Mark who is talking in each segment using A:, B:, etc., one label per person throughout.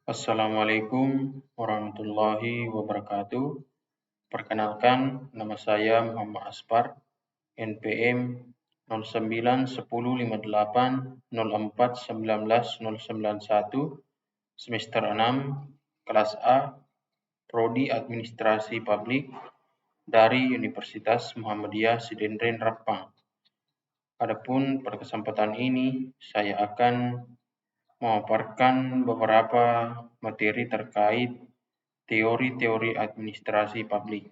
A: Assalamualaikum warahmatullahi wabarakatuh. Perkenalkan, nama saya Muhammad Aspar, NPM 091058041991, semester 6, kelas A, Prodi Administrasi Publik dari Universitas Muhammadiyah Sidendren Rappang. Adapun pada kesempatan ini saya akan memaparkan beberapa materi terkait teori-teori administrasi publik.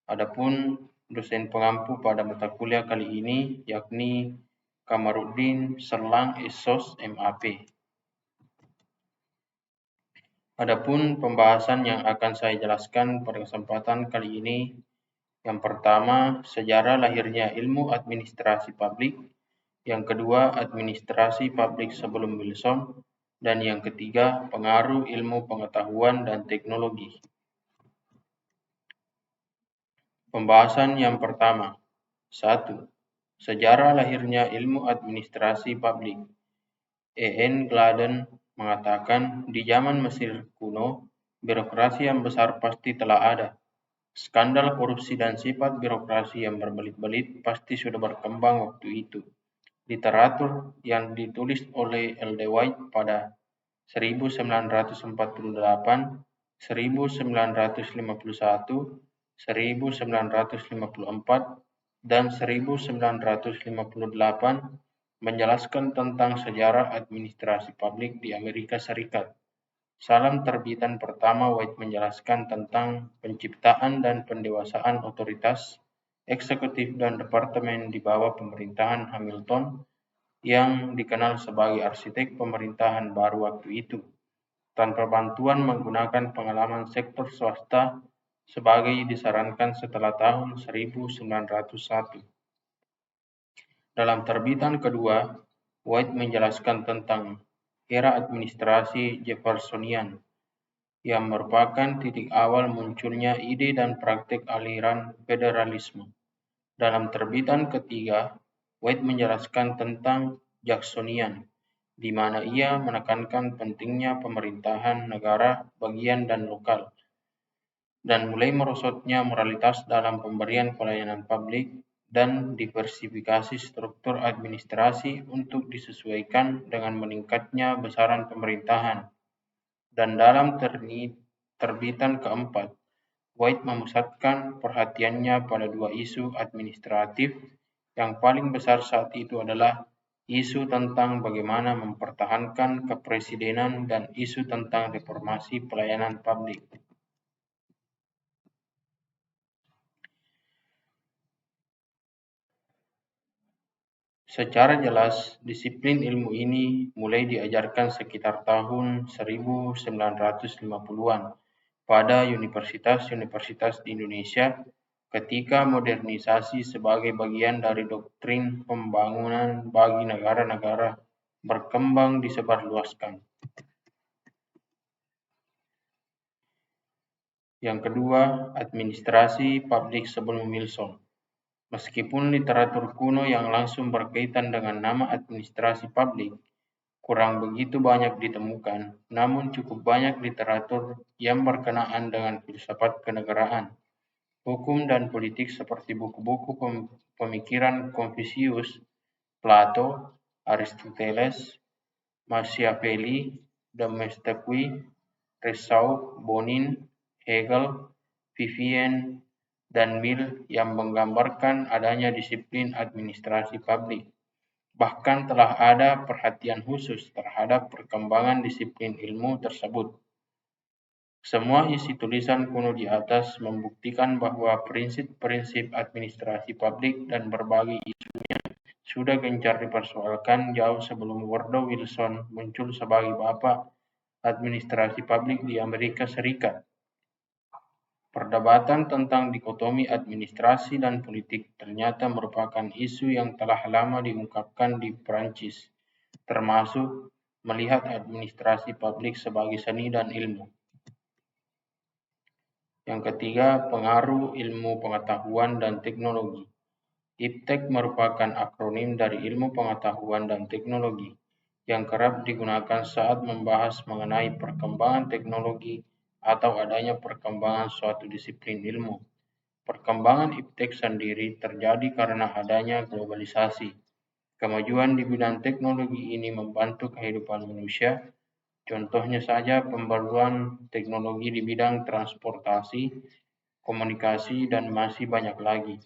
A: Adapun dosen pengampu pada mata kuliah kali ini yakni Kamarudin Serlang SOS MAP. Adapun pembahasan yang akan saya jelaskan pada kesempatan kali ini, yang pertama, sejarah lahirnya ilmu administrasi publik, yang kedua, administrasi publik sebelum Wilson, dan yang ketiga, pengaruh ilmu pengetahuan dan teknologi. Pembahasan yang pertama. 1. Sejarah lahirnya ilmu administrasi publik. E.N. Gladden mengatakan, di zaman Mesir kuno, birokrasi yang besar pasti telah ada. Skandal korupsi dan sifat birokrasi yang berbelit-belit pasti sudah berkembang waktu itu. Literatur yang ditulis oleh L.D. White pada 1948, 1951, 1954, dan 1958 menjelaskan tentang sejarah administrasi publik di Amerika Serikat. Salam terbitan pertama White menjelaskan tentang penciptaan dan pendewasaan otoritas eksekutif dan departemen di bawah pemerintahan Hamilton yang dikenal sebagai arsitek pemerintahan baru waktu itu, tanpa bantuan menggunakan pengalaman sektor swasta sebagai disarankan setelah tahun 1901. Dalam terbitan kedua, White menjelaskan tentang era administrasi Jeffersonian yang merupakan titik awal munculnya ide dan praktik aliran federalisme. Dalam terbitan ketiga, White menjelaskan tentang Jacksonian, di mana ia menekankan pentingnya pemerintahan negara bagian dan lokal, dan mulai merosotnya moralitas dalam pemberian pelayanan publik dan diversifikasi struktur administrasi untuk disesuaikan dengan meningkatnya besaran pemerintahan. Dan dalam terbitan keempat, White memusatkan perhatiannya pada dua isu administratif yang paling besar saat itu adalah isu tentang bagaimana mempertahankan kepresidenan dan isu tentang reformasi pelayanan publik. Secara jelas, disiplin ilmu ini mulai diajarkan sekitar tahun 1950-an pada universitas-universitas di Indonesia ketika modernisasi sebagai bagian dari doktrin pembangunan bagi negara-negara berkembang disebarluaskan. Yang kedua, administrasi publik sebelum Wilson. Meskipun literatur kuno yang langsung berkaitan dengan nama administrasi publik kurang begitu banyak ditemukan, namun cukup banyak literatur yang berkenaan dengan filsafat kenegaraan, hukum dan politik seperti buku-buku pemikiran Confucius, Plato, Aristoteles, Machiavelli, Damastaqui, Rousseau, Bonin, Hegel, Vivien, dan Mill yang menggambarkan adanya disiplin administrasi publik. Bahkan telah ada perhatian khusus terhadap perkembangan disiplin ilmu tersebut. Semua isi tulisan kuno di atas membuktikan bahwa prinsip-prinsip administrasi publik dan berbagai isunya sudah gencar dipersoalkan jauh sebelum Woodrow Wilson muncul sebagai bapak administrasi publik di Amerika Serikat. Perdebatan tentang dikotomi administrasi dan politik ternyata merupakan isu yang telah lama diungkapkan di Prancis, termasuk melihat administrasi publik sebagai seni dan ilmu. Yang ketiga, pengaruh ilmu pengetahuan dan teknologi. IPTEK merupakan akronim dari ilmu pengetahuan dan teknologi. yang kerap digunakan saat membahas mengenai perkembangan teknologi atau adanya perkembangan suatu disiplin ilmu. Perkembangan iptek sendiri terjadi karena adanya globalisasi. Kemajuan di bidang teknologi ini membantu kehidupan manusia. Contohnya saja pembaruan teknologi di bidang transportasi, komunikasi, dan masih banyak lagi.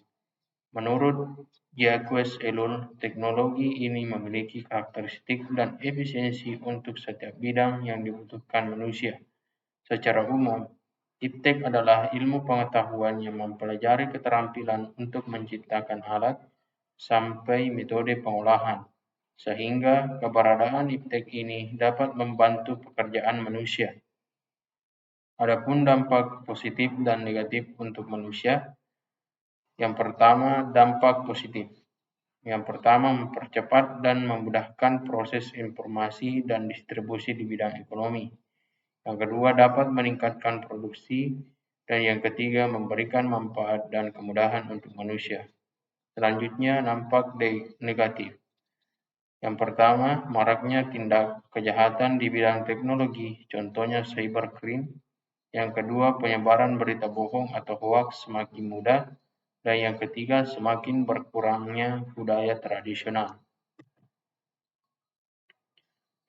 A: Menurut Jacques Ellul, teknologi ini memiliki karakteristik dan efisiensi untuk setiap bidang yang dibutuhkan manusia. Secara umum, iptek adalah ilmu pengetahuan yang mempelajari keterampilan untuk menciptakan alat sampai metode pengolahan, sehingga keberadaan iptek ini dapat membantu pekerjaan manusia. Adapun dampak positif dan negatif untuk manusia, yang pertama, dampak positif. Yang pertama, mempercepat dan memudahkan proses informasi dan distribusi di bidang ekonomi. Yang kedua, dapat meningkatkan produksi. Dan yang ketiga, memberikan manfaat dan kemudahan untuk manusia. Selanjutnya, dampak negatif. Yang pertama, maraknya tindak kejahatan di bidang teknologi, contohnya cybercrime. Yang kedua, penyebaran berita bohong atau hoaks semakin mudah. Dan yang ketiga, semakin berkurangnya budaya tradisional.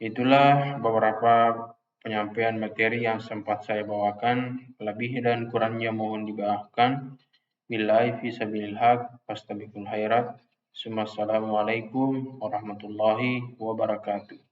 A: Itulah beberapa penyampaian materi yang sempat saya bawakan. Lebih dan kurangnya mohon dimaafkan. Billahi fisabilil haq, fastabiqul khairat. Assalamualaikum warahmatullahi wabarakatuh.